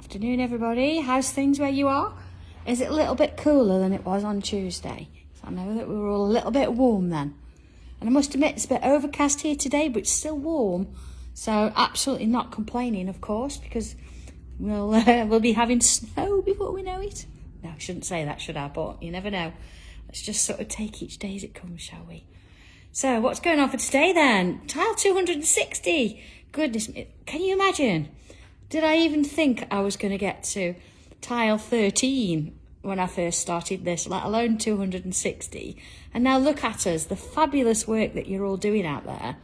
Afternoon, everybody. How's things where you are? Is it a little bit cooler than it was on Tuesday? So I know that we were all a little bit warm then. And I must admit, it's a bit overcast here today, but it's still warm. So absolutely not complaining, of course, because we'll be having snow before we know it. No, I shouldn't say that, should I? But you never know. Let's just sort of take each day as it comes, shall we? So what's going on for today then? Tile 260. Goodness me, can you imagine? Did I even think I was going to get to tile 13 when I first started this, let alone 260? And now look at us, the fabulous work that you're all doing out there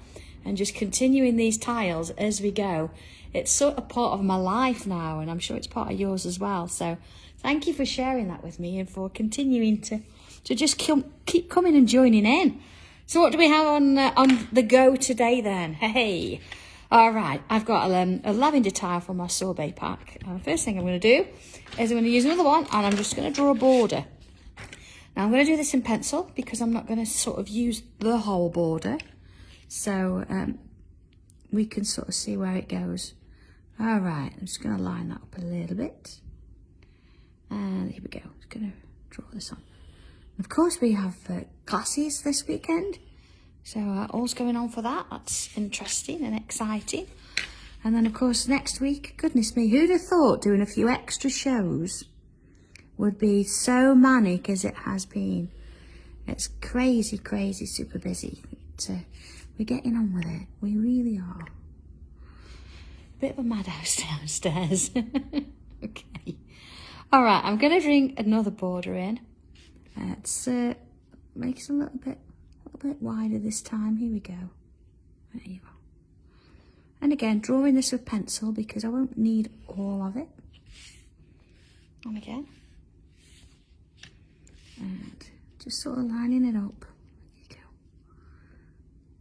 and just continuing these tiles as we go. It's sort of part of my life now, and I'm sure it's part of yours as well. So thank you for sharing that with me and for continuing to just keep coming and joining in. So what do we have on the go today then? Hey. All right, I've got a lavender tile from my sorbet pack. And the first thing I'm going to do is I'm going to use another one, and I'm just going to draw a border. Now, I'm going to do this in pencil because I'm not going to sort of use the whole border. So we can sort of see where it goes. All right, I'm just going to line that up a little bit. And here we go. I'm just going to draw this on. Of course, we have classes this weekend. So all's going on for that. That's interesting and exciting. And then, of course, next week, goodness me, who'd have thought doing a few extra shows would be so manic as it has been? It's crazy, crazy, super busy. We're getting on with it. We really are. Bit of a madhouse downstairs. Okay. All right, I'm going to bring another border in. Let's make it a little bit wider this time. Here we go. There you are. And again, drawing this with pencil because I won't need all of it. And again. And just sort of lining it up. There you go.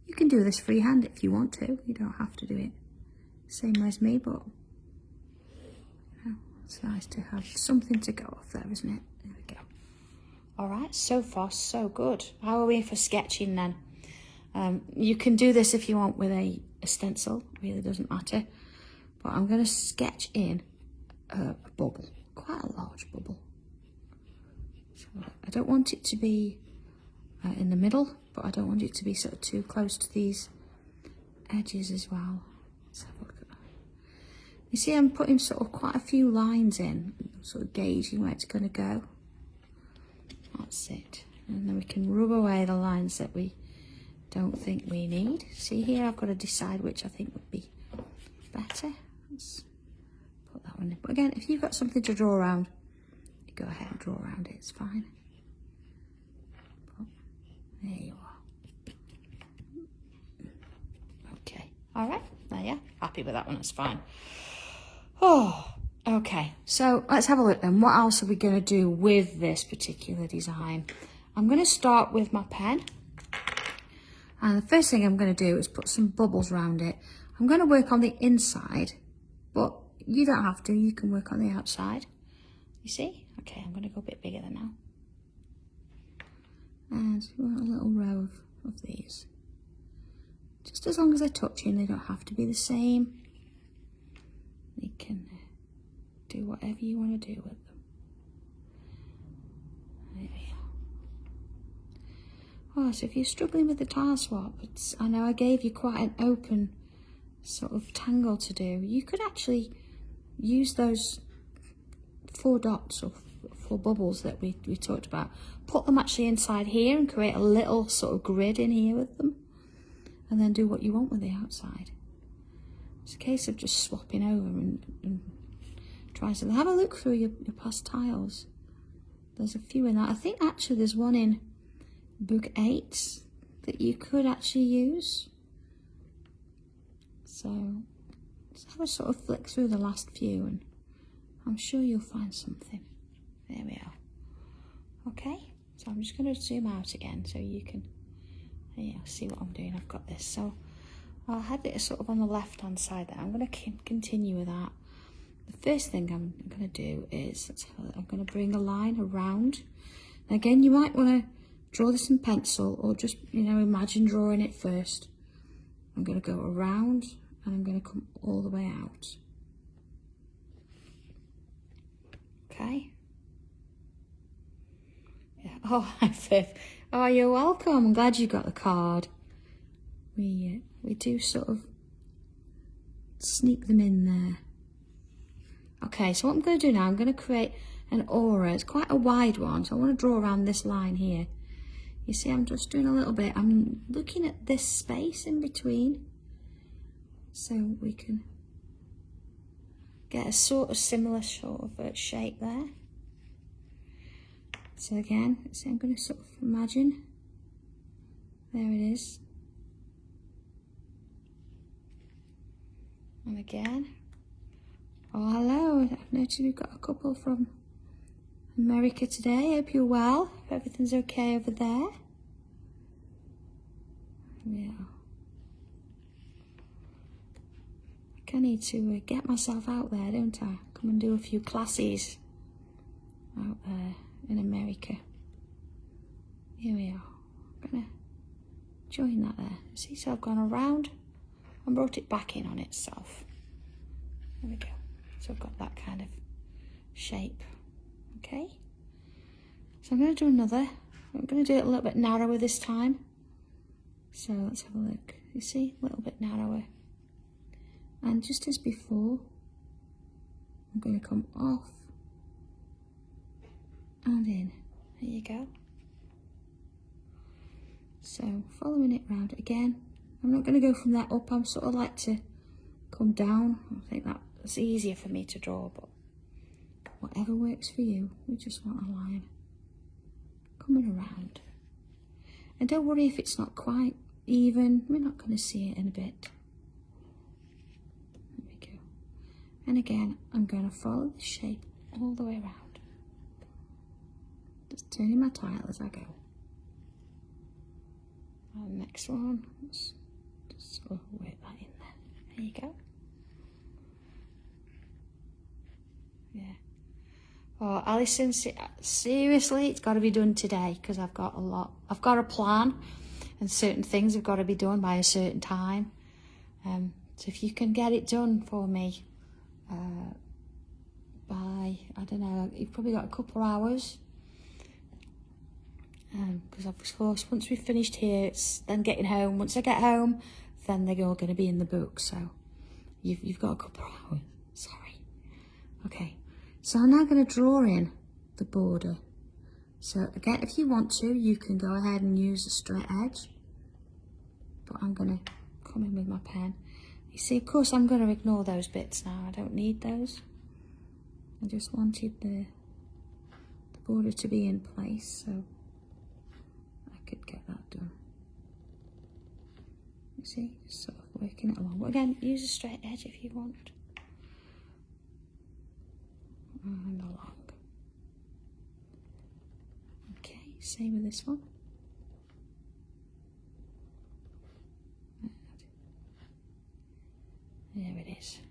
You can do this freehand if you want to. You don't have to do it same as me, but you know, it's nice to have something to go off there, isn't it? There we go. All right, so far so good. How are we for sketching then? You can do this if you want with a stencil, really doesn't matter. But I'm going to sketch in a bubble, quite a large bubble. So I don't want it to be in the middle, but I don't want it to be sort of too close to these edges as well. Let's have a look at that. You see, I'm putting sort of quite a few lines in, sort of gauging where it's going to go. That's it. And then we can rub away the lines that we don't think we need. See here, I've got to decide which I think would be better. Let's put that one in. But again, if you've got something to draw around, you go ahead and draw around it. It's fine. But there you are. Okay. All right. There you are. Happy with that one. That's fine. Oh. Okay, so let's have a look then. What else are we going to do with this particular design? I'm going to start with my pen. And the first thing I'm going to do is put some bubbles around it. I'm going to work on the inside, but you don't have to. You can work on the outside. You see? Okay, I'm going to go a bit bigger than now. And we want a little row of these. Just as long as they're touching, they don't have to be the same. You can do whatever you want to do with them. There we are. Oh, so if you're struggling with the tile swap, I know I gave you quite an open sort of tangle to do. You could actually use those 4 dots or 4 bubbles that we talked about. Put them actually inside here and create a little sort of grid in here with them. And then do what you want with the outside. It's a case of just swapping over and try to have a look through your past tiles. There's a few in that. I think actually there's one in book 8 that you could actually use. So let's have a sort of flick through the last few and I'm sure you'll find something. There we are. Okay, so I'm just going to zoom out again so you can see what I'm doing. I've got this. So I'll have it sort of on the left hand side there. I'm going to continue with that. The first thing I'm going to do is, I'm going to bring a line around. And again, you might want to draw this in pencil or just, imagine drawing it first. I'm going to go around and I'm going to come all the way out. Oh, hi, Viv. Oh, you're welcome. I'm glad you got the card. We do sort of sneak them in there. Okay, so what I'm going to do now, I'm going to create an aura. It's quite a wide one, so I want to draw around this line here. You see, I'm just doing a little bit. I'm looking at this space in between, so we can get a sort of similar sort of shape there. So again, so I'm going to sort of imagine, there it is. And again, oh hello, I've noticed we've got a couple from America today. Hope you're well, hope everything's okay over there. Yeah. I need to get myself out there, don't I? Come and do a few classes out there in America. Here we are. I'm gonna join that there. See, so I've gone around and brought it back in on itself. There we go. So I've got that kind of shape. Okay. So I'm going to do another. I'm going to do it a little bit narrower this time. So let's have a look. You see, a little bit narrower. And just as before, I'm going to come off and in. There you go. So following it round again. I'm not going to go from that up. I'm sort of like to come down. I think that's easier for me to draw, but whatever works for you. We just want a line coming around. And don't worry if it's not quite even. We're not going to see it in a bit. There we go. And again, I'm going to follow the shape all the way around. Just turning my tile as I go. And next one, let's just sort of work that in there. There you go. Yeah. Oh, Alison, seriously, it's got to be done today because I've got a plan and certain things have got to be done by a certain time. So if you can get it done for me by, I don't know, you've probably got a couple of hours. Because of course, once we've finished here, it's then getting home. Once I get home, then they're all going to be in the book. So you've got a couple of hours. Sorry. Okay. So I'm now going to draw in the border. So again, if you want to, you can go ahead and use a straight edge. But I'm going to come in with my pen. You see, of course, I'm going to ignore those bits now. I don't need those. I just wanted the border to be in place, so I could get that done. You see, just sort of working it along. But again, use a straight edge if you want. And along. Okay, same with this one. There it is.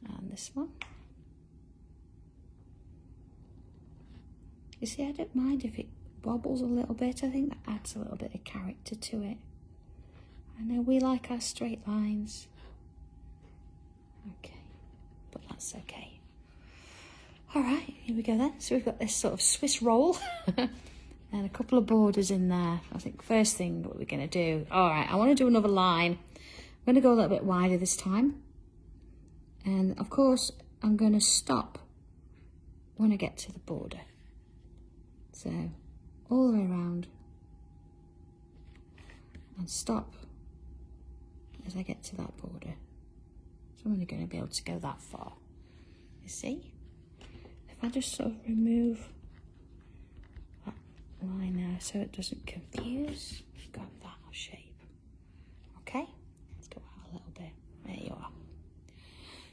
And this one. You see, I don't mind if it bobbles a little bit. I think that adds a little bit of character to it. I know we like our straight lines. Okay, but that's okay. All right, here we go then. So we've got this sort of Swiss roll and a couple of borders in there. I think first thing what we're going to do, all right, I want to do another line. I'm going to go a little bit wider this time. And of course, I'm going to stop when I get to the border. So all the way around and stop as I get to that border. So I'm only going to be able to go that far. You see? I just sort of remove that line there so it doesn't confuse. We've got that shape. Okay, let's go out a little bit. There you are.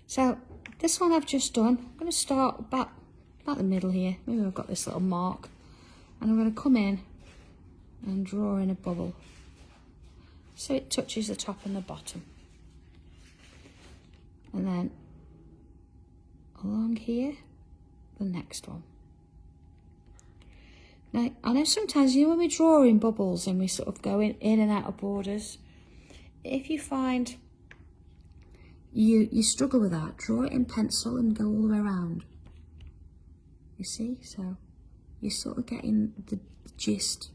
So this one I've just done. I'm going to start about the middle here. Maybe I've got this little mark. And I'm going to come in and draw in a bubble. So it touches the top and the bottom. And then along here, the next one. Now, I know sometimes, you know, when we're drawing bubbles and we sort of go in and out of borders, if you find you struggle with that, draw it in pencil and go all the way around. You see? So you're sort of getting the gist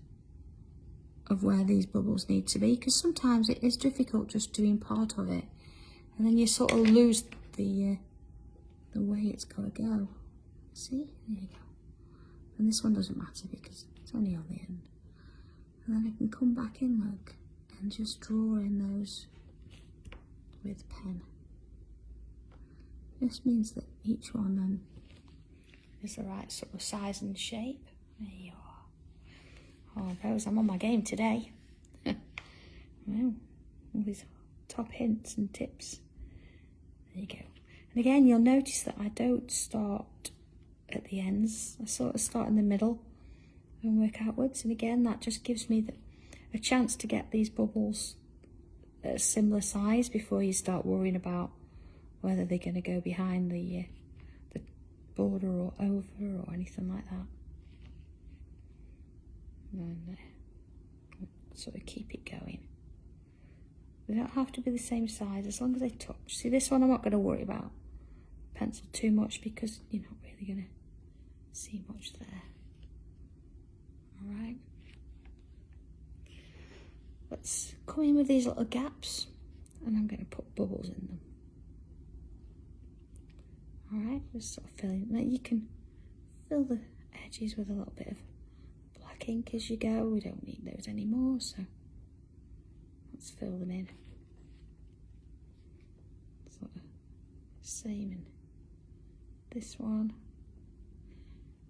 of where these bubbles need to be, because sometimes it is difficult just doing part of it, and then you sort of lose the way it's got to go. See, there you go. And this one doesn't matter because it's only on the end. And then I can come back in, look, and just draw in those with pen. This means that each one then is the right sort of size and shape. There you are. Oh, Rose, I'm on my game today. Well, all these top hints and tips. There you go. And again, you'll notice that I don't start at the ends. I sort of start in the middle and work outwards. And again, that just gives me a chance to get these bubbles at a similar size before you start worrying about whether they're going to go behind the border or over or anything like that. And sort of keep it going. They don't have to be the same size as long as they touch. See, this one I'm not going to worry about pencil too much because you're not really going to see much there. Alright. Let's come in with these little gaps and I'm going to put bubbles in them. Alright, just sort of filling. Now you can fill the edges with a little bit of black ink as you go. We don't need those anymore, so let's fill them in. Sort of same in this one.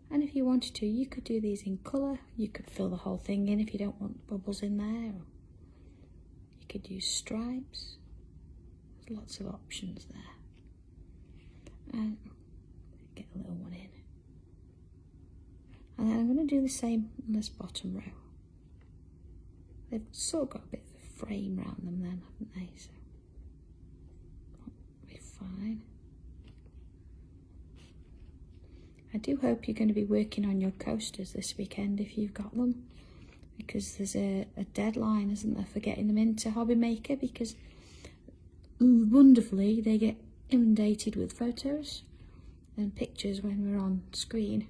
And if you wanted to, you could do these in colour. You could fill the whole thing in if you don't want bubbles in there. Or you could use stripes. There's lots of options there. And get a little one in. And then I'm going to do the same on this bottom row. They've sort of got a bit of a frame around them then, haven't they? So that'll be fine. I do hope you're going to be working on your coasters this weekend if you've got them, because there's a deadline, isn't there, for getting them into Hobby Maker, because wonderfully they get inundated with photos and pictures when we're on screen.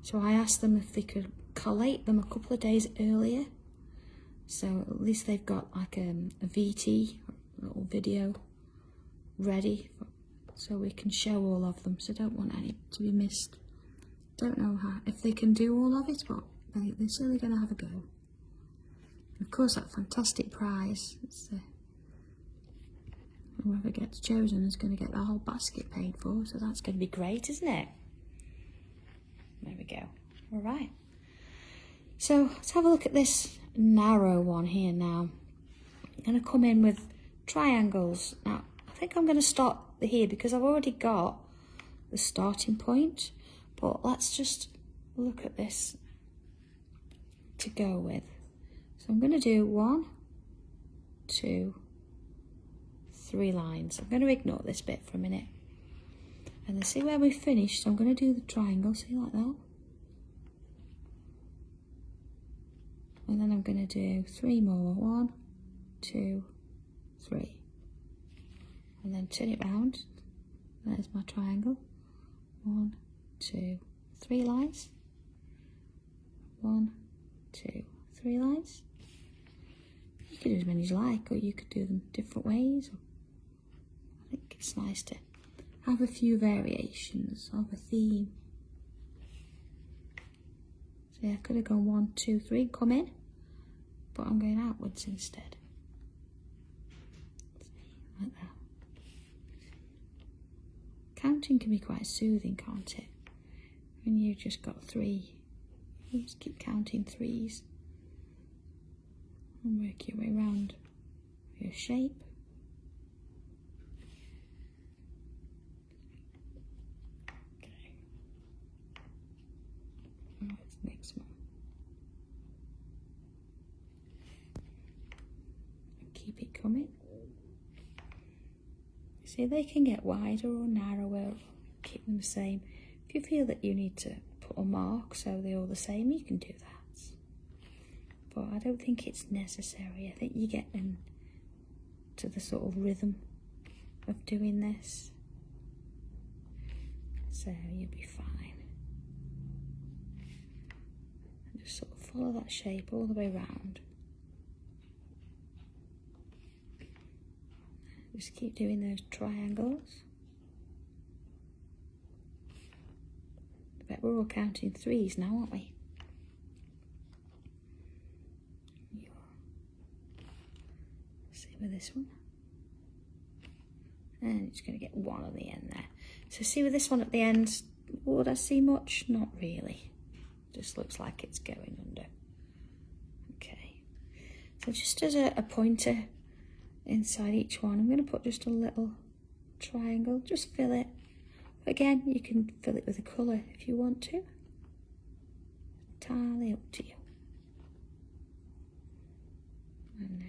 So I asked them if they could collate them a couple of days earlier, so at least they've got like a VT, a little video ready, so we can show all of them. So I don't want any to be missed. Don't know if they can do all of it, but they're certainly going to have a go. And of course, that fantastic prize, it's whoever gets chosen is going to get the whole basket paid for, so that's going to be great, isn't it? There we go. All right. So let's have a look at this narrow one here now. I'm going to come in with triangles. Now, I think I'm going to start here because I've already got the starting point, but let's just look at this to go with. So I'm going to do 1, 2, 3 lines. I'm going to ignore this bit for a minute. And then see where we finished. So I'm going to do the triangle, see, like that. And then I'm going to do 3 more. 1, 2, 3. And then turn it round. There's my triangle. 1, 2, 3 lines. 1, 2, 3 lines. You could do as many as you like, or you could do them different ways. I think it's nice to have a few variations of a theme. So yeah, I could have gone 1, 2, 3, come in, but I'm going outwards instead. Like that. Counting can be quite soothing, can't it? When you've just got 3, you just keep counting 3s and work your way around your shape. What's the next one? Keep it coming. See, they can get wider or narrower, keep them the same. If you feel that you need to put a mark so they're all the same, you can do that. But I don't think it's necessary. I think you get into the sort of rhythm of doing this, so you'll be fine. Just sort of follow that shape all the way around. Just keep doing those triangles. I bet we're all counting threes now, aren't we? See with this one. And it's going to get one on the end there. So see with this one at the end, would I see much? Not really. Just looks like it's going under. Okay. So just as a pointer inside each one, I'm going to put just a little triangle. Just fill it. Again, you can fill it with a colour if you want to. Entirely up to you. And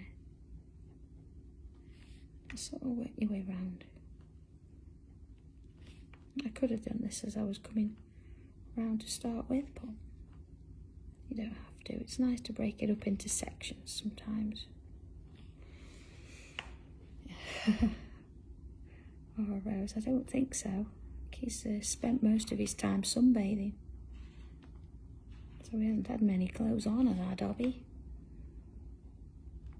sort of work your way around. I could have done this as I was coming round to start with, but you don't have to. It's nice to break it up into sections sometimes. Oh, Rose, I don't think so. He's spent most of his time sunbathing, so we haven't had many clothes on our Dobby.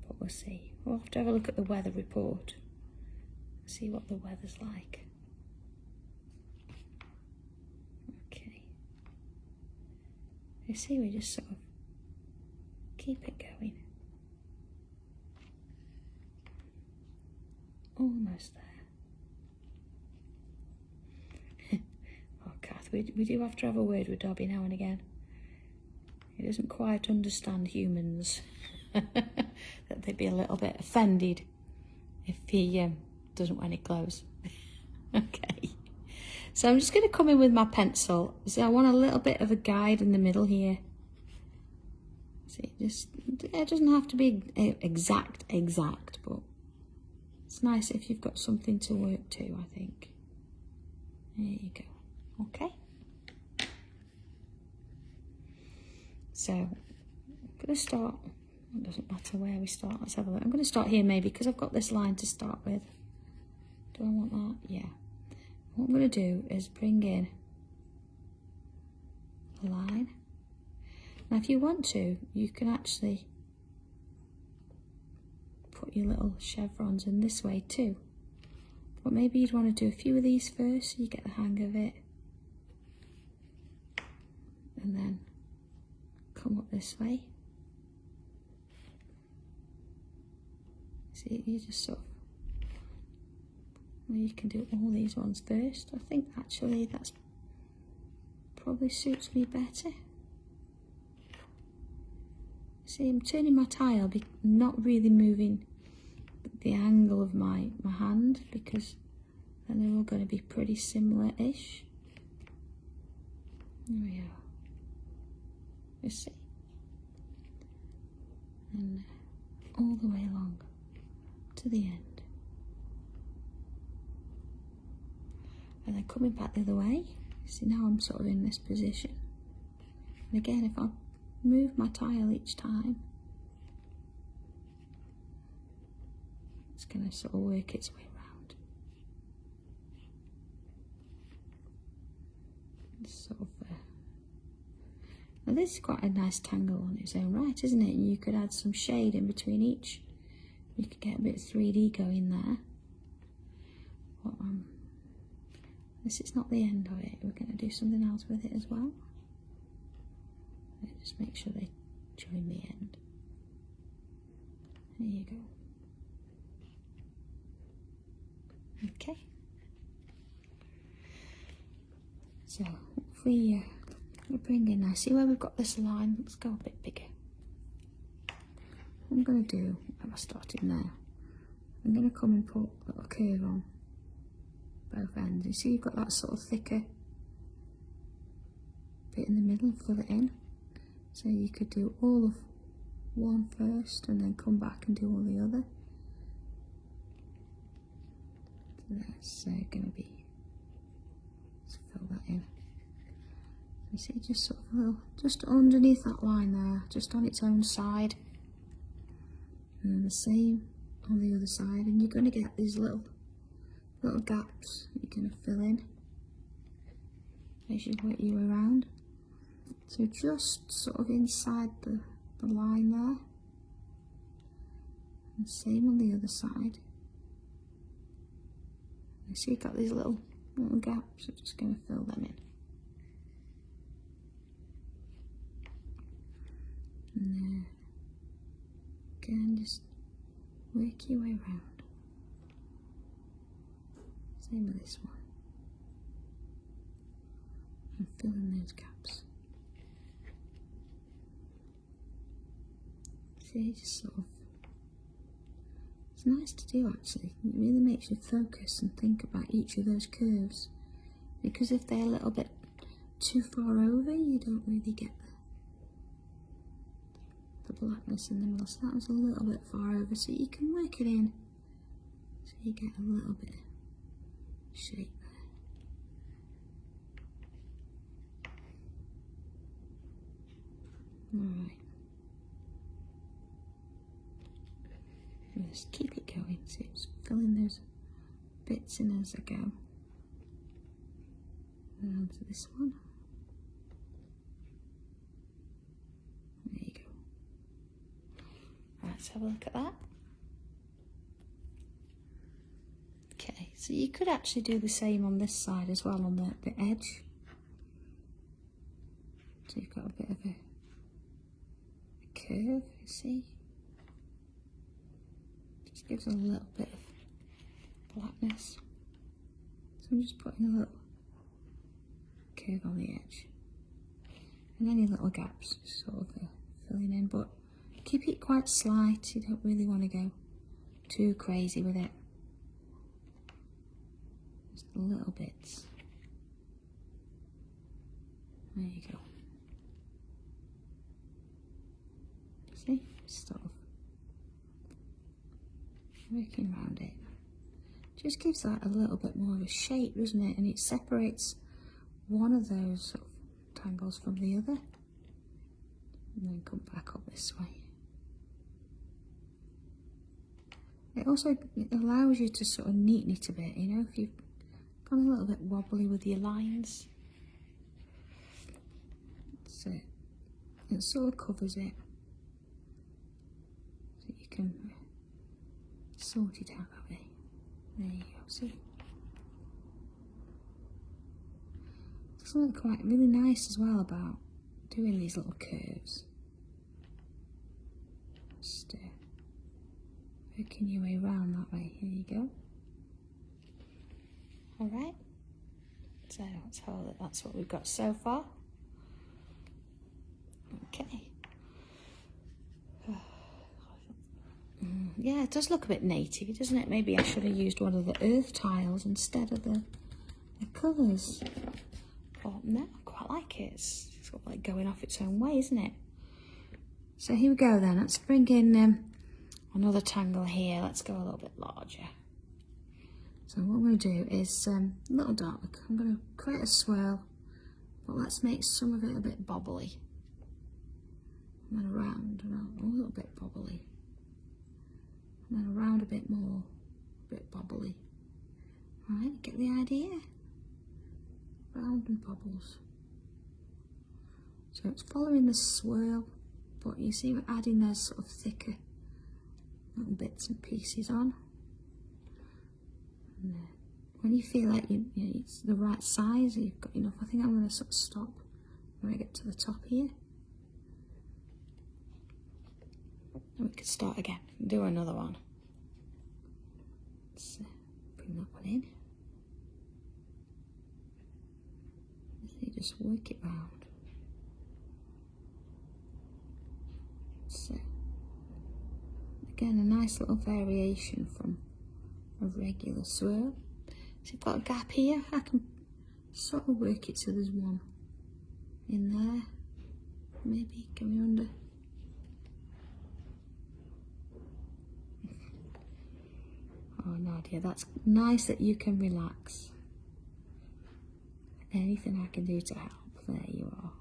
But we'll see. We'll have to have a look at the weather report, see what the weather's like. Okay. You see, we just sort of keep it going. Almost there. Oh, Kath, we do have to have a word with Dobby now and again. He doesn't quite understand humans. That they'd be a little bit offended if he doesn't wear any clothes. Okay. So I'm just going to come in with my pencil. See, I want a little bit of a guide in the middle here. See, it doesn't have to be exact, but it's nice if you've got something to work to, I think. There you go. Okay. So I'm going to start. It doesn't matter where we start. Let's have a look. I'm going to start here maybe because I've got this line to start with. Do I want that? Yeah. What I'm going to do is bring in a line. Now if you want to, you can actually put your little chevrons in this way too. But maybe you'd want to do a few of these first so you get the hang of it. And then come up this way. See, you just sort of, well, you can do all these ones first. I think actually that's probably suits me better. See, I'm turning my tile, not really moving the angle of my hand, because then they're all going to be pretty similar-ish. There we are. You see? And all the way along to the end. And then coming back the other way. See, now I'm sort of in this position. And again, if I move my tile each time, it's going to sort of work its way around. Sort of, now this is quite a nice tangle on its own right, isn't it? And you could add some shade in between each. You could get a bit of 3D going there. But, this is not the end of it. We're going to do something else with it as well. Just make sure they join the end. There you go. Okay. So if we bring in now, see where we've got this line? Let's go a bit bigger. What I'm going to do, I'm starting there. I'm going to come and put a little curve on both ends. You see, you've got that sort of thicker bit in the middle, fill it in. So you could do all of one first and then come back and do all the other. So that's going to be, let's fill that in. You see, just sort of a little, just underneath that line there, just on its own side. And then the same on the other side, and you're going to get these little gaps you're going to fill in as you work your way around. So just sort of inside the line there. And same on the other side. You see you've got these little gaps, so just going to fill them in. And again, just work your way around. Same with this one. And fill in those gaps. See, just sort of, it's nice to do actually. It really makes you focus and think about each of those curves. Because if they're a little bit too far over, you don't really get the blackness in the middle. So that was a little bit far over, so you can work it in. So you get a little bit of shape there. Alright. Just keep it going, so just fill in those bits in as I go. And onto this one. There you go. Right, let's have a look at that. Okay, so you could actually do the same on this side as well, on the edge. So you've got a bit of a curve, you see. Just gives a little bit of blackness. So I'm just putting a little curve on the edge. And any little gaps, just sort of filling in, but keep it quite slight. You don't really want to go too crazy with it. Just little bits. There you go. See? Sort of working around it. Just gives that a little bit more of a shape, doesn't it? And it separates one of those sort of tangles from the other. And then come back up this way. It also allows you to sort of neaten it a bit, you know, if you've gone a little bit wobbly with your lines. So it sort of covers it. So you can sort it out that way. There you go, see? There's something quite really nice as well about doing these little curves. Just working your way around that way. Here you go. Alright, so that's what we've got so far. Okay. Yeah, it does look a bit native, doesn't it? Maybe I should have used one of the earth tiles instead of the colours. But no, I quite like it. It's sort of like going off its own way, isn't it? So here we go then. Let's bring in another tangle here. Let's go a little bit larger. So what I'm going to do is a little dark. I'm going to create a swirl, but let's make some of it a bit bobbly. And then around, a little bit bobbly. And then around a bit more, a bit bobbly. Alright, get the idea? Round and bobbles. So it's following the swirl, but you see we're adding those sort of thicker little bits and pieces on. And when you feel like it's the right size, you've got enough, I think I'm going to sort of stop when I get to the top here. And we could start again and do another one. Let's bring that one in. You just work it round. So again, a nice little variation from a regular swirl. So you've got a gap here. I can sort of work it so there's one in there. Maybe going under. Oh Nadia, that's nice that you can relax. Anything I can do to help, there you are.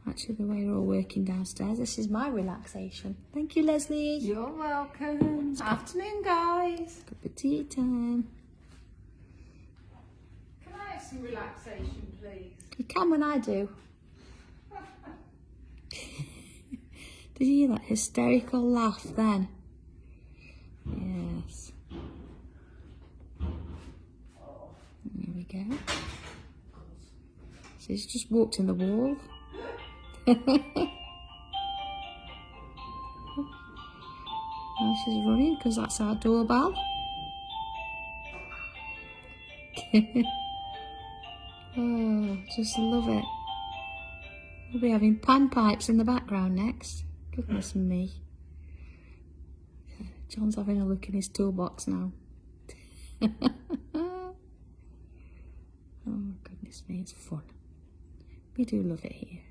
Actually, the way we're all working downstairs, this is my relaxation. Thank you, Leslie. You're welcome. Afternoon, guys. Cup of tea time. Can I have some relaxation? relaxation, please. You can when I do. Did you hear that hysterical laugh then? Yes. Here we go. So he's just walked in the wall. Now she's running because that's our doorbell. Oh, just love it. We'll be having panpipes in the background next. Goodness me. John's having a look in his toolbox now. Oh, goodness me, it's fun. We do love it here.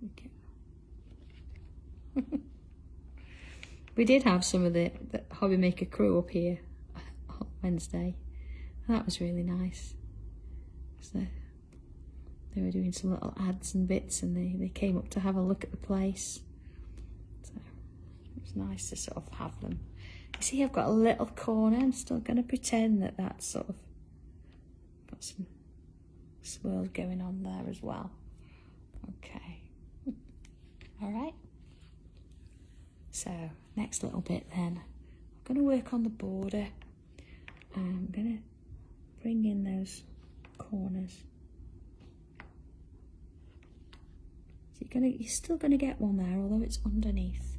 Okay. We did have some of the Hobby Maker crew up here on Wednesday. That was really nice. So they were doing some little ads and bits, and they came up to have a look at the place. So it was nice to sort of have them. You see, I've got a little corner. I'm still going to pretend that that's sort of got some swirls going on there as well. Okay. All right. So next little bit then, I'm going to work on the border. I'm going to bring in those corners. So you're still going to get one there, although it's underneath.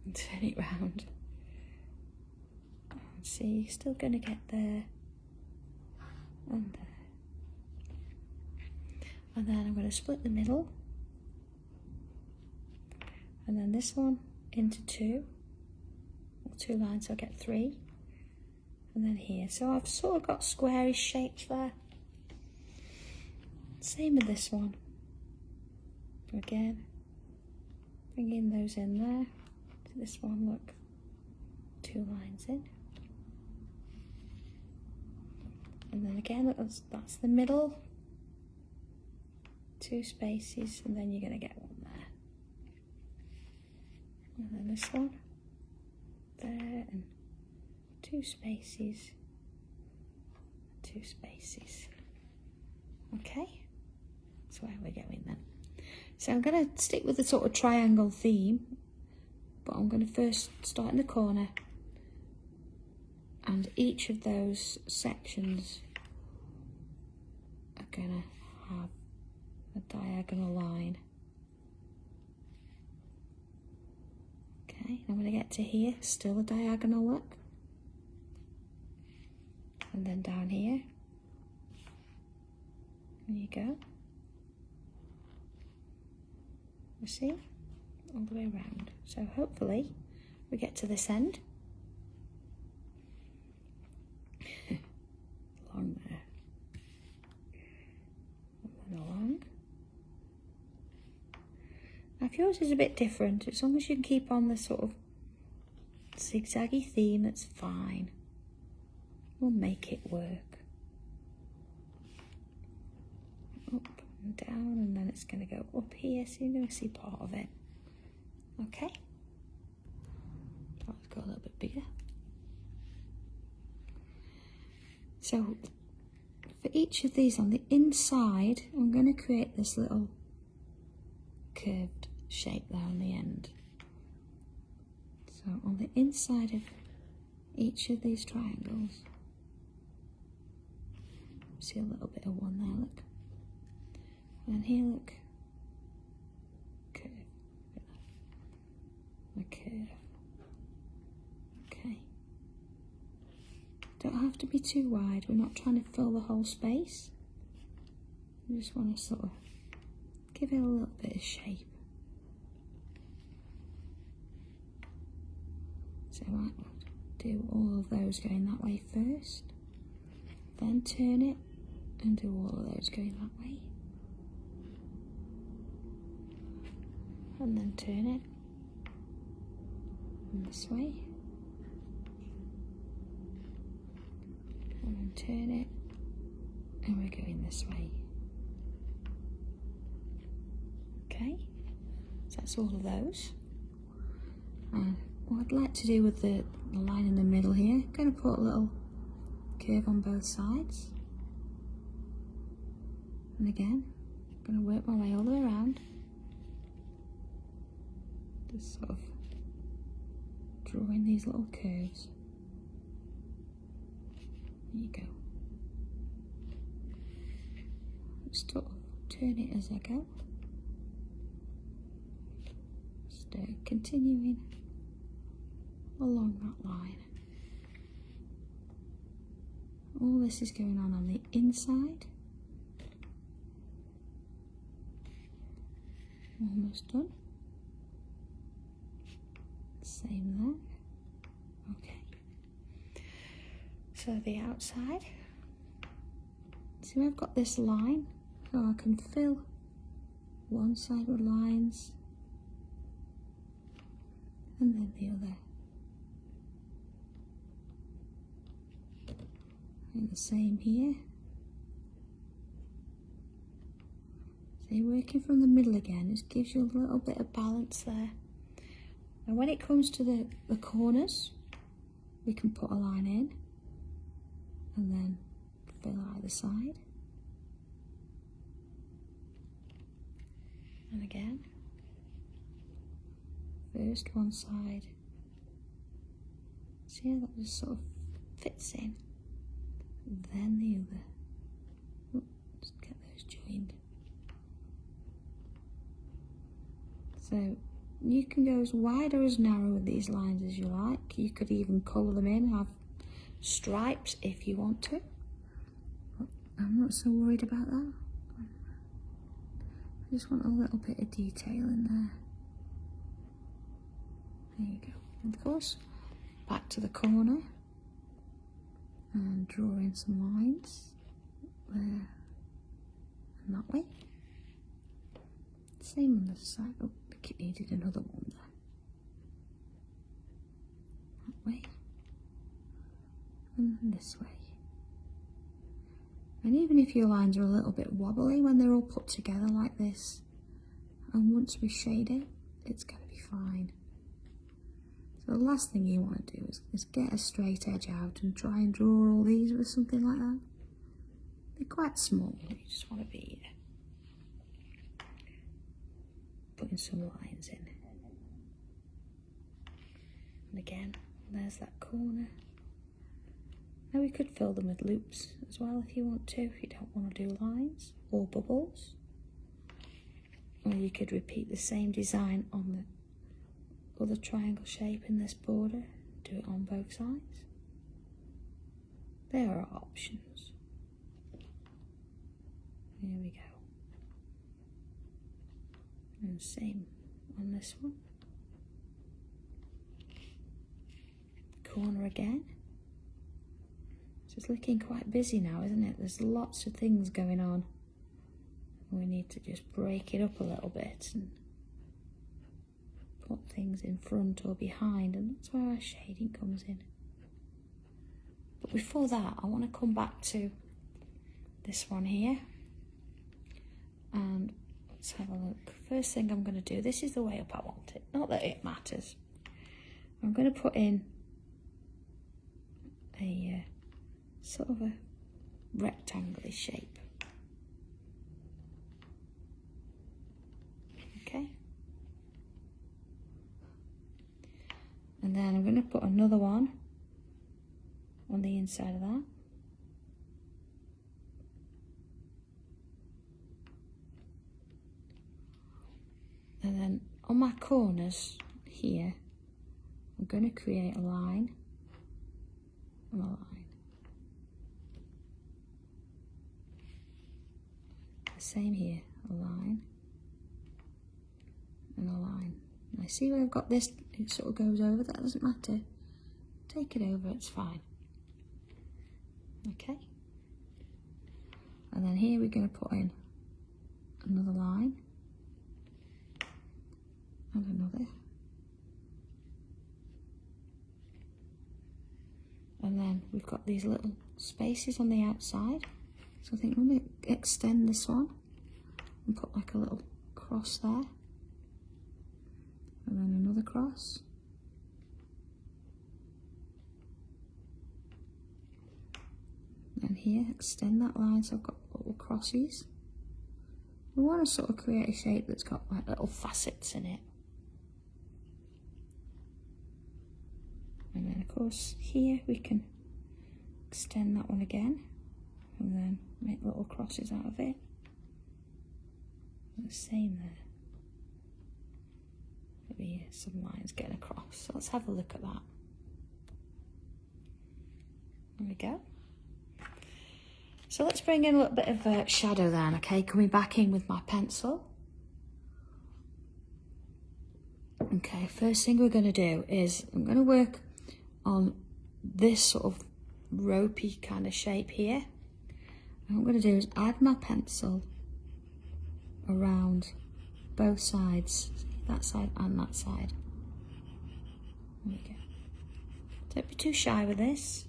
And turn it round. See, you're still going to get there and there. And then I'm going to split the middle. And then this one into two lines, so I get 3. And then here, so I've sort of got squarish shapes there. Same with this one. Again, bringing those in there. This one, look, 2 lines in. And then again, that's the middle. 2 spaces, and then you're going to get one there. And then this one, there, and 2 spaces, 2 spaces. Okay, that's where we're going then. So I'm going to stick with the sort of triangle theme, but I'm going to first start in the corner, and each of those sections are going to have a diagonal line. Okay, I'm going to get to here, still a diagonal look. And then down here. There you go. You see? All the way around. So hopefully we get to this end. Along there. And then along. Now if yours is a bit different, as long as you can keep on the sort of zigzaggy theme, that's fine. We'll make it work. Up and down, and then it's going to go up here, so you're going to see part of it. Okay? Let's go a little bit bigger. So, for each of these on the inside, I'm going to create this little curved shape there on the end. So, on the inside of each of these triangles, see a little bit of one there, look. And then here, look. Curve. A curve. Okay. Don't have to be too wide. We're not trying to fill the whole space. We just want to sort of give it a little bit of shape. So I might do all of those going that way first. Then turn it and do all of those going that way. And then turn it and this way. And then turn it, and we're going this way. Okay, so that's all of those. And what I'd like to do with the line in the middle here, I'm going to put a little curve on both sides. And again, I'm going to work my way all the way around. Just sort of drawing these little curves. There you go. Just sort of turn it as I go. Just continuing along that line. All this is going on the inside. Almost done. Same there. Okay. So the outside. See, I've got this line, so I can fill one side with lines and then the other. And the same here. So you're working from the middle again, it gives you a little bit of balance there. And when it comes to the corners, we can put a line in and then fill either side. And again, first one side. See how that just sort of fits in, then the other. Oh, just get those joined. So you can go as wide or as narrow with these lines as you like. You could even colour them in, have stripes if you want to. But I'm not so worried about that. I just want a little bit of detail in there. There you go. And of course, back to the corner and draw in some lines there and that way. Same on this side. Oh, I think it needed another one there. That way. And this way. And even if your lines are a little bit wobbly when they're all put together like this, and once we shade it, it's going to be fine. So the last thing you want to do is get a straight edge out and try and draw all these with something like that. They're quite small, you just want to be putting some lines in. And again, there's that corner. Now we could fill them with loops as well if you want to, if you don't want to do lines or bubbles. Or you could repeat the same design on the other triangle shape in this border, do it on both sides. There are options. There we go. And same on this one. Corner again. It's looking quite busy now, isn't it? There's lots of things going on. We need to just break it up a little bit and put things in front or behind, and that's where our shading comes in. But before that, I want to come back to this one here. And let's have a look. First thing I'm going to do, this is the way up I want it. Not that it matters. I'm going to put in a sort of a rectangular shape. Okay. And then I'm going to put another one on the inside of that. And then on my corners here, I'm going to create a line and a line. The same here, a line and a line. And I see where I've got this, it sort of goes over, that doesn't matter. Take it over, it's fine. Okay. And then here we're going to put in another line and another. And then we've got these little spaces on the outside. So I think I'm going to extend this one and put like a little cross there. And then another cross. And here, extend that line so I've got little crosses. We want to sort of create a shape that's got like little facets in it. And then of course here we can extend that one again and then make little crosses out of it. And the same there. Maybe some lines getting across. So let's have a look at that. There we go. So let's bring in a little bit of shadow then, okay? Coming back in with my pencil. Okay, first thing we're going to do is I'm going to work on this sort of ropey kind of shape here. And what I'm going to do is add my pencil around both sides, that side and that side. There we go. Don't be too shy with this.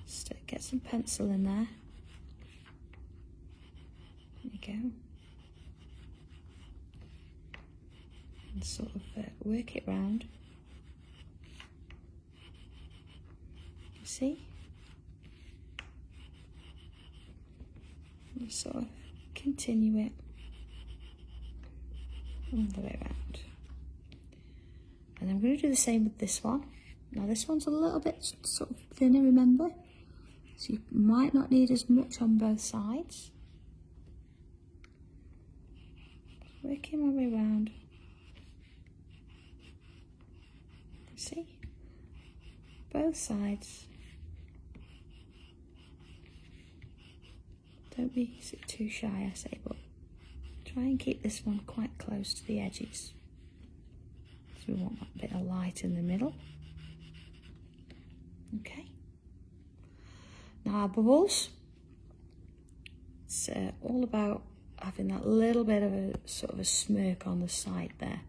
Just get some pencil in there. There you go. And sort of work it round. You see? And sort of continue it all the way around. And I'm going to do the same with this one. Now this one's a little bit sort of thinner, remember? So you might not need as much on both sides. Working my way around. See? Both sides. Don't be too shy, I say, but try and keep this one quite close to the edges. So we want that bit of light in the middle. Okay. Now our bubbles, it's all about having that little bit of a sort of a smirk on the side there.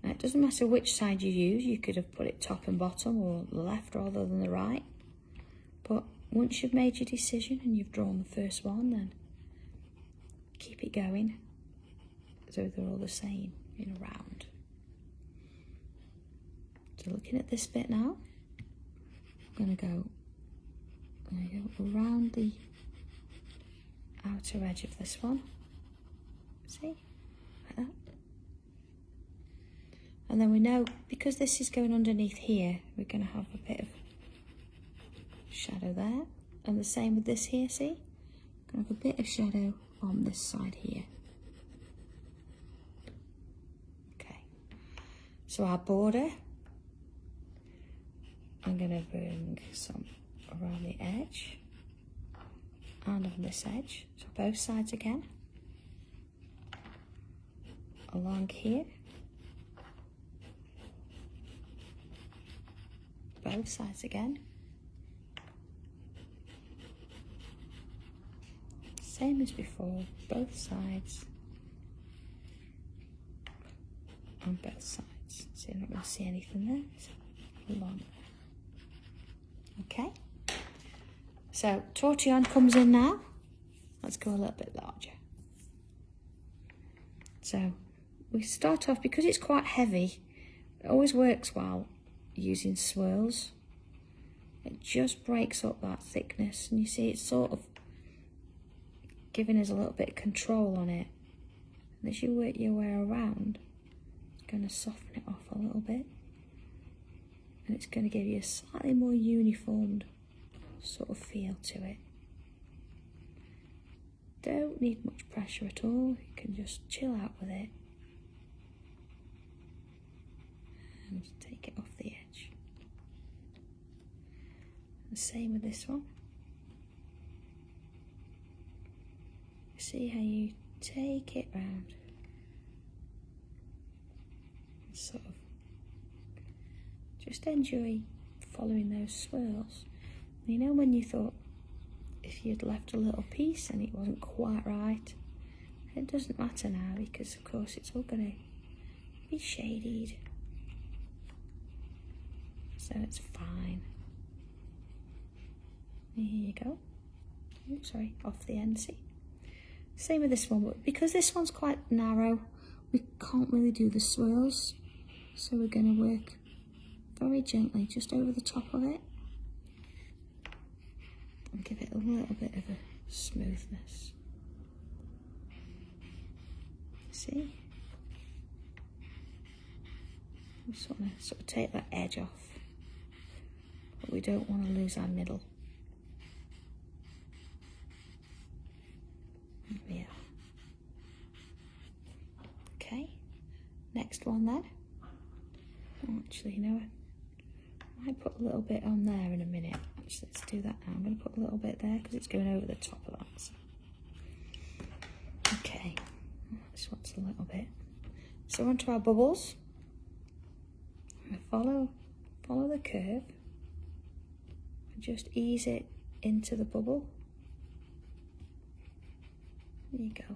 Now it doesn't matter which side you use, you could have put it top and bottom or the left rather than the right. But once you've made your decision and you've drawn the first one, then keep it going so they're all the same in a round. So looking at this bit now, I'm going to go around the outer edge of this one. See? Like that. And then we know, because this is going underneath here, we're going to have a bit of shadow there. And the same with this here, see? Going to have a bit of shadow on this side here. Okay. So our border, I'm going to bring some around the edge and on this edge, so both sides again, along here, both sides again, same as before, both sides on both sides. So you're not going to see anything there, so along there. Okay, so tortillon comes in now. Let's go a little bit larger. So we start off, because it's quite heavy, it always works well using swirls. It just breaks up that thickness, and you see it's sort of giving us a little bit of control on it. And as you work your way around, it's going to soften it off a little bit. And it's going to give you a slightly more uniformed sort of feel to it. Don't need much pressure at all, you can just chill out with it. And take it off the edge. The same with this one. See how you take it round. Sort of just enjoy following those swirls. You know when you thought if you'd left a little piece and it wasn't quite right, it doesn't matter now, because of course it's all going to be shaded, so it's fine. Here you go. Oh, sorry, off the end, see? Same with this one, but because this one's quite narrow, we can't really do the swirls, so we're going to work very gently just over the top of it. and give it a little bit of a smoothness. See? We just want to sort of take that edge off, but we don't want to lose our middle. There we are. Okay, next one then. Oh, actually, you know, I might put a little bit on there in a minute. Actually, let's do that now. I'm going to put a little bit there because it's going over the top of that. So. Okay, this one's a little bit. So onto our bubbles. Follow the curve and just ease it into the bubble. There you go.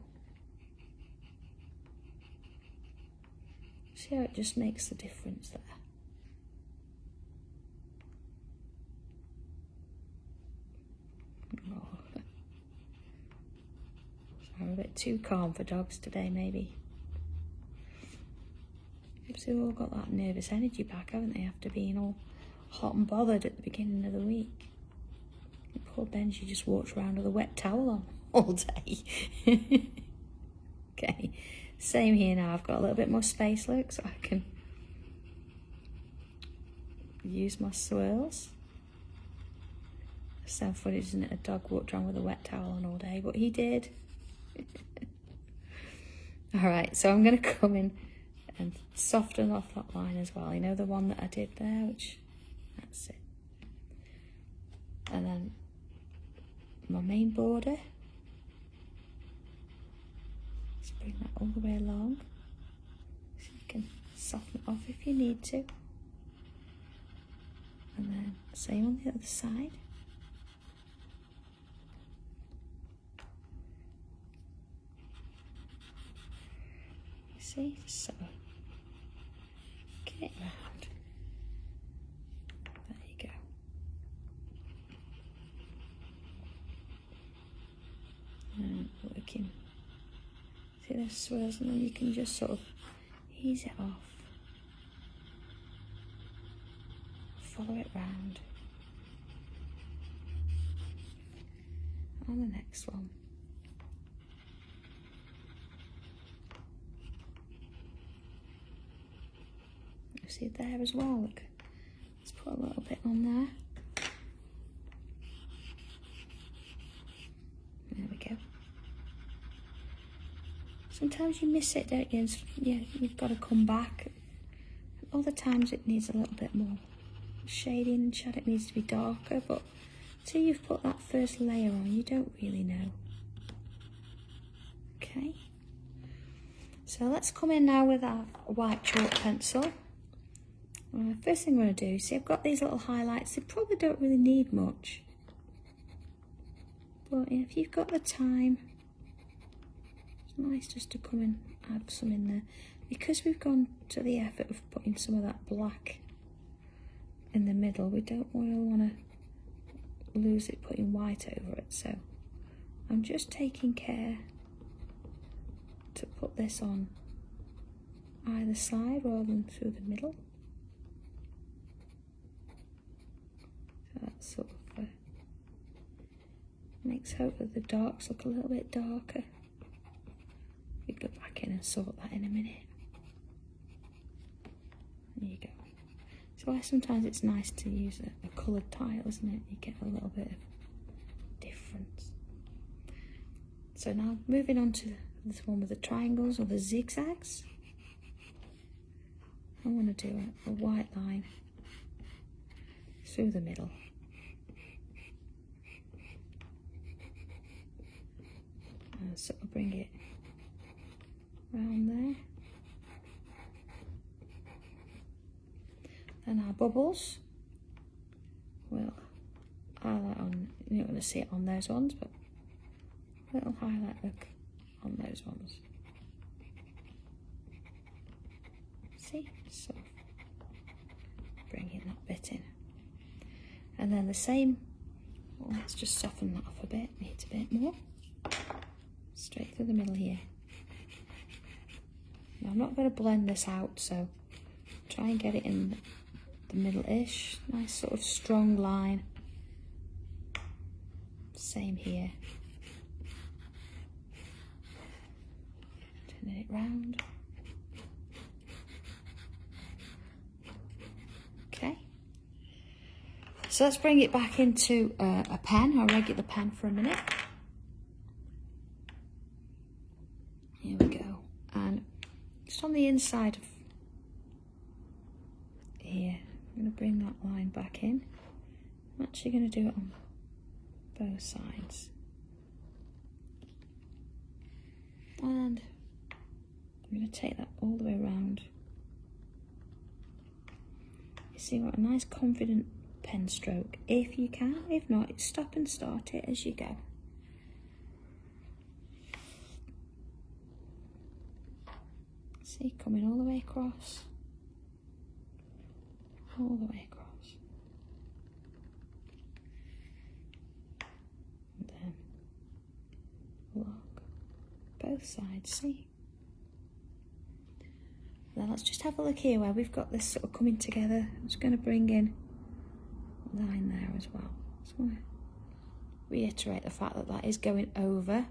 See how it just makes the difference there. Oh. I'm a bit too calm for dogs today, maybe. They've all got that nervous energy back, haven't they, after being all hot and bothered at the beginning of the week. And poor Benji just walks around with a wet towel on all day. Okay, same here now. I've got a little bit more space, look, so I can use my swirls. It's so funny, isn't it? A dog walked around with a wet towel on all day, but he did. Alright, so I'm going to come in and soften off that line as well. You know, the one that I did there, which, that's it. And then my main border. Just bring that all the way along. So you can soften it off if you need to. And then same on the other side. You see, so get it round. There you go. And working. See those swirls, and then you can just sort of ease it off. Follow it round. On the next one. See it there as well, look. Let's put a little bit on there. There we go. Sometimes you miss it, don't you? Yeah, you've got to come back. Other times it needs a little bit more shading and shadow. It needs to be darker, but until you've put that first layer on, you don't really know. Okay. So let's come in now with our white chalk pencil. First thing I'm going to do, see, I've got these little highlights. They probably don't really need much, but if you've got the time, it's nice just to come and add some in there. Because we've gone to the effort of putting some of that black in the middle, we don't really want to lose it putting white over it, so I'm just taking care to put this on either side rather than through the middle. That sort of makes hope that the darks look a little bit darker. We go back in and sort that in a minute. There you go. So sometimes it's nice to use a coloured tile, isn't it? You get a little bit of difference. So now moving on to this one with the triangles or the zigzags. I want to do a white line through the middle. And sort of bring it around there. Then our bubbles, we'll highlight on, you're not going to see it on those ones, but a little highlight look on those ones. See, sort of bringing that bit in. And then the same, well, let's just soften that up a bit, needs a bit more. Straight through the middle here. Now I'm not going to blend this out, so try and get it in the middle-ish. Nice sort of strong line. Same here. Turning it round. Okay. So let's bring it back into a pen, a regular pen, for a minute. Here we go. And just on the inside of here, I'm going to bring that line back in. I'm actually going to do it on both sides. And I'm going to take that all the way around. You see what a nice confident pen stroke, if you can. If not, stop and start it as you go. See, coming all the way across. All the way across. And then lock both sides, see? Now let's just have a look here where we've got this sort of coming together. I'm just going to bring in a line there as well. Just want to reiterate the fact that that is going over.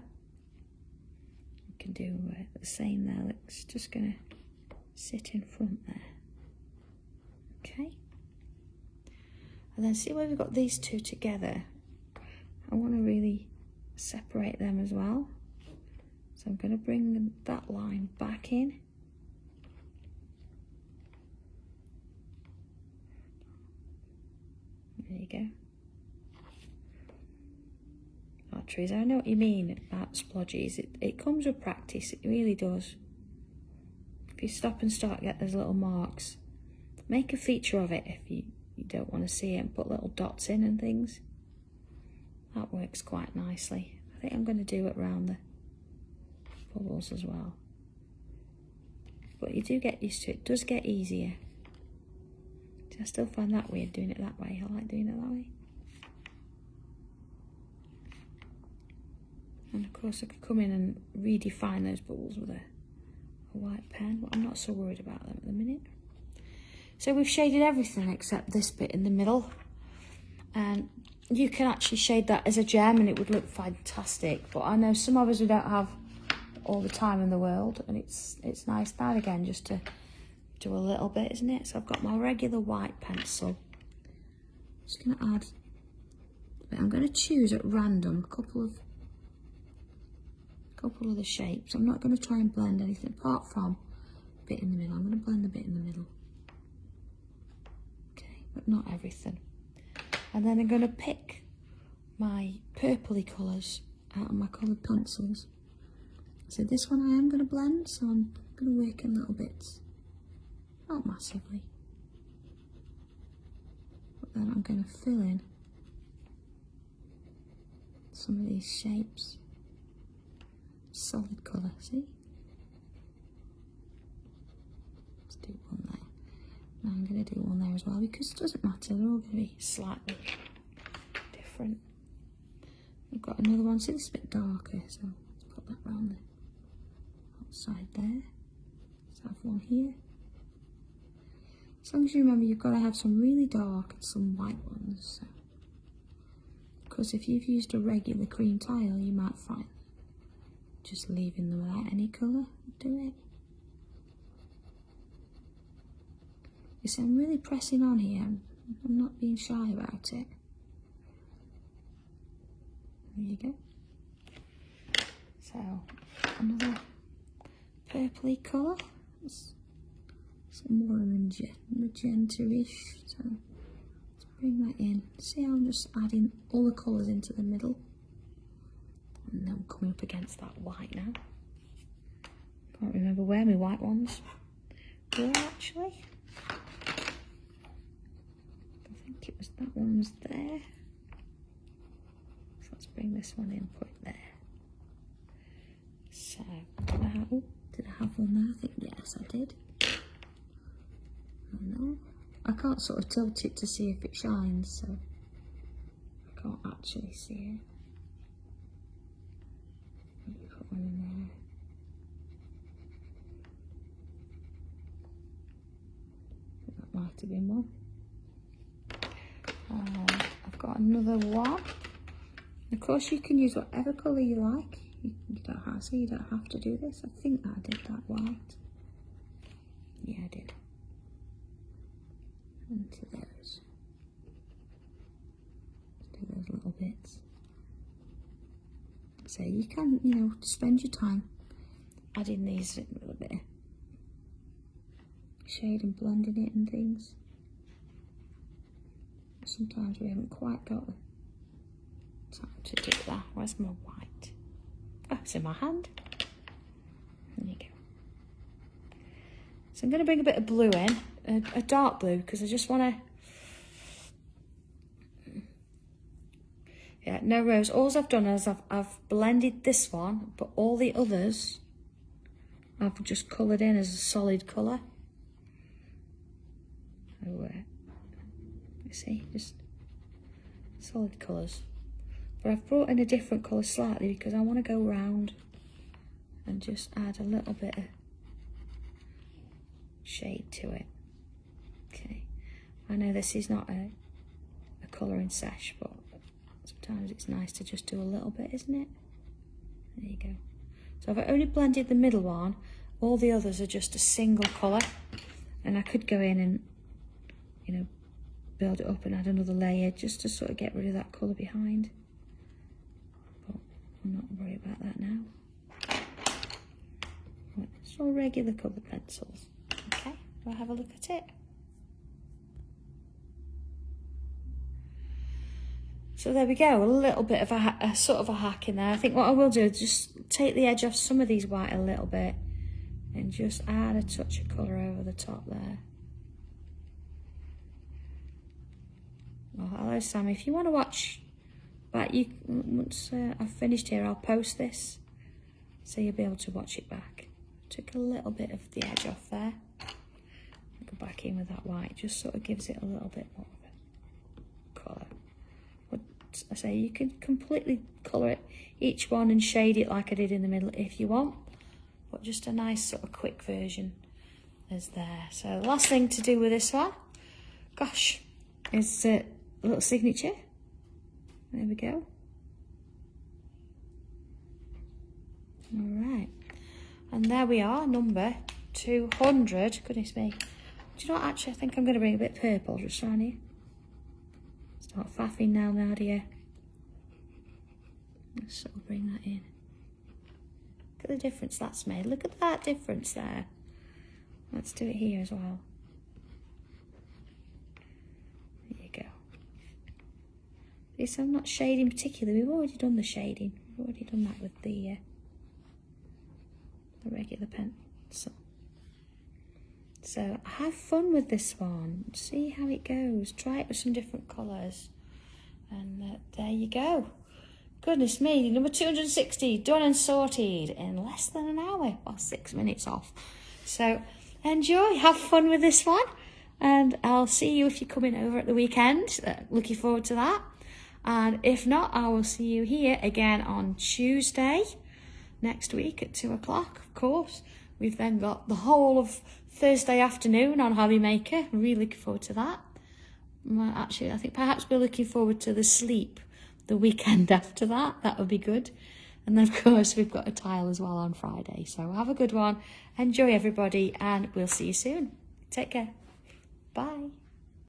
You can do the same there. It's just going to sit in front there. Okay. And then see where we've got these two together. I want to really separate them as well. So I'm going to bring that line back in. There you go. Arteries, I know what you mean about splodgies. It comes with practice, it really does. If you stop and start, get those little marks. Make a feature of it if you don't want to see it, and put little dots in and things. That works quite nicely. I think I'm going to do it around the bubbles as well. But you do get used to it. It does get easier. I still find that weird doing it that way. I like doing it that way. And of course I could come in and redefine those bubbles with a white pen, but I'm not so worried about them at the minute. So we've shaded everything except this bit in the middle. And you can actually shade that as a gem and it would look fantastic. But I know some of us who don't have all the time in the world, and it's nice now and again just to do a little bit, isn't it? So I've got my regular white pencil. I'm just going to add, I'm going to choose at random a couple of the shapes. I'm not going to try and blend anything apart from a bit in the middle. I'm going to blend the bit in the middle. Okay, but not everything. And then I'm going to pick my purpley colours out of my coloured pencils. So this one I am going to blend, so I'm going to work in little bits. Not massively. But then I'm going to fill in some of these shapes. Solid colour, see? Let's do one there. Now I'm going to do one there as well, because it doesn't matter, they're all going to be slightly different. I've got another one, see this is a bit darker, so let's put that round the outside there. Let's have one here. As long as you remember, you've got to have some really dark and some white ones. So. Because if you've used a regular cream tile, you might find just leaving them without any colour do it. You see, I'm really pressing on here. I'm not being shy about it. There you go. So, another purpley colour. Some more magenta-ish, so let's bring that in. See how I'm just adding all the colours into the middle, and then I'm coming up against that white now. Can't remember where my white ones were actually. I think it was that one was there. So let's bring this one in, put it there. So, did I have one there? I think yes, I did. No, I can't sort of tilt it to see if it shines, so I can't actually see it. Let me put one in there. That might have been one. I've got another one. Of course, you can use whatever colour you like. You don't have, so you don't have to do this. I think I did that white. Yeah, I did. Into those. Do those little bits. So you can, you know, spend your time adding these a little bit of shade and blending it and things. Sometimes we haven't quite got the time to do that. Where's my white? Oh, it's in my hand. There you go. So I'm going to bring a bit of blue in, a dark blue, because I just want to... Yeah, no rose. All I've done is I've blended this one, but all the others I've just coloured in as a solid colour. So, you see, just solid colours. But I've brought in a different colour slightly because I want to go round and just add a little bit of shade to it. Okay, I know this is not a colouring sesh, but sometimes it's nice to just do a little bit, isn't it? There you go. So I've only blended the middle one. All the others are just a single colour, and I could go in and, you know, build it up and add another layer just to sort of get rid of that colour behind. But I'm not worried about that now. Right, it's all regular coloured pencils. Okay, we'll have a look at it. So there we go, a little bit of a sort of a hack in there. I think what I will do is just take the edge off some of these white a little bit and just add a touch of colour over the top there. Well, hello Sammy, if you want to watch back, you once I've finished here, I'll post this so you'll be able to watch it back. Took a little bit of the edge off there. Go back in with that white, just sort of gives it a little bit more of a colour. But I say you can completely colour it, each one, and shade it like I did in the middle if you want, but just a nice sort of quick version is there. So the last thing to do with this one, gosh, is a little signature. There we go. All right, and there we are, number 200. Goodness me. Do you know what, actually I think I'm going to bring a bit of purple just around here. Start faffing now, Nadia. Let's sort of bring that in. Look at the difference that's made. Look at that difference there. Let's do it here as well. There you go. This I'm not shading particularly. We've already done the shading. We've already done that with the regular pencil. So have fun with this one. See how it goes. Try it with some different colours. And there you go. Goodness me, number 260 done and sorted in less than an hour. Well, 6 minutes off. So enjoy, have fun with this one. And I'll see you if you're coming over at the weekend. Looking forward to that. And if not, I will see you here again on Tuesday next week at 2 o'clock, of course. We've then got the whole of Thursday afternoon on Hobby Maker. I'm really looking forward to that. Well, actually, I think perhaps we're looking forward to the sleep the weekend after that. That would be good. And then, of course, we've got a tile as well on Friday. So have a good one. Enjoy, everybody, and we'll see you soon. Take care. Bye.